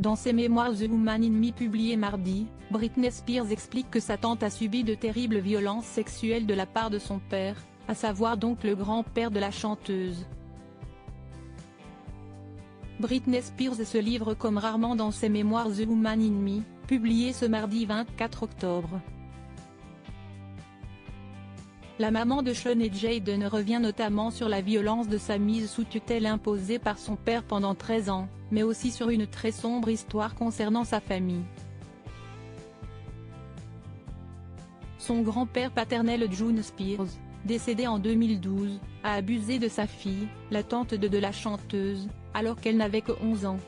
Dans ses mémoires The Woman in Me publiées mardi, Britney Spears explique que sa tante a subi de terribles violences sexuelles de la part de son père, à savoir donc le grand-père de la chanteuse. Britney Spears se livre comme rarement dans ses mémoires The Woman in Me, publiées ce mardi 24 octobre. La maman de Sean et Jayden revient notamment sur la violence de sa mise sous tutelle imposée par son père pendant 13 ans, mais aussi sur une très sombre histoire concernant sa famille. Son grand-père paternel June Spears, décédé en 2012, a abusé de sa fille, la tante de la chanteuse, alors qu'elle n'avait que 11 ans.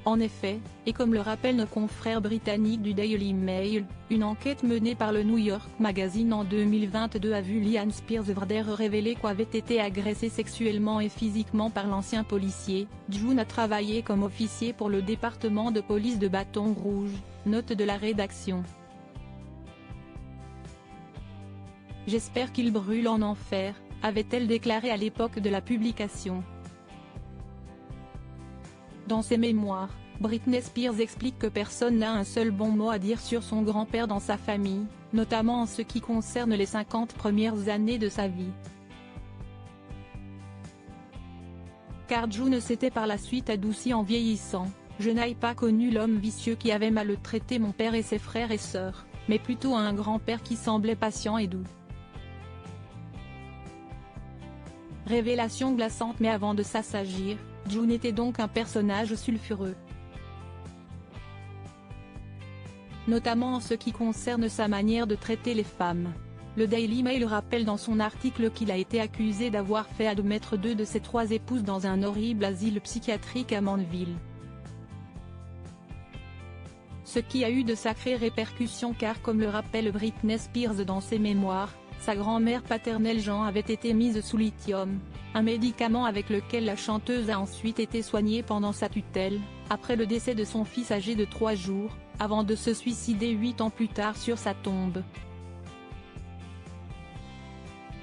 En effet, et comme le rappellent nos confrères britanniques du Daily Mail, une enquête menée par le New York Magazine en 2022 a vu Liane Spears-Verder révéler qu'avait été agressée sexuellement et physiquement par l'ancien policier. June a travaillé comme officier pour le département de police de Baton Rouge, note de la rédaction. « J'espère qu'il brûle en enfer », avait-elle déclaré à l'époque de la publication. Dans ses mémoires, Britney Spears explique que personne n'a un seul bon mot à dire sur son grand-père dans sa famille, notamment en ce qui concerne les 50 premières années de sa vie. Car June s'était par la suite adoucie en vieillissant, « Je n'ai pas connu l'homme vicieux qui avait maltraité mon père et ses frères et sœurs, mais plutôt un grand-père qui semblait patient et doux. » Révélation glaçante, mais avant de s'assagir, June était donc un personnage sulfureux. Notamment en ce qui concerne sa manière de traiter les femmes. Le Daily Mail rappelle dans son article qu'il a été accusé d'avoir fait admettre 2 de ses 3 épouses dans un horrible asile psychiatrique à Mandeville. Ce qui a eu de sacrées répercussions car comme le rappelle Britney Spears dans ses mémoires, sa grand-mère paternelle Jean avait été mise sous lithium, un médicament avec lequel la chanteuse a ensuite été soignée pendant sa tutelle, après le décès de son fils âgé de 3 jours, avant de se suicider 8 ans plus tard sur sa tombe.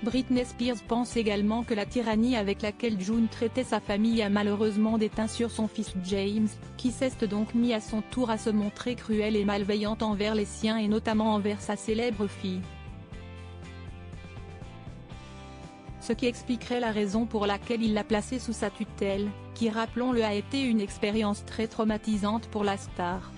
Britney Spears pense également que la tyrannie avec laquelle June traitait sa famille a malheureusement déteint sur son fils James, qui s'est donc mis à son tour à se montrer cruelle et malveillante envers les siens et notamment envers sa célèbre fille. Ce qui expliquerait la raison pour laquelle il l'a placée sous sa tutelle, qui rappelons-le a été une expérience très traumatisante pour la star.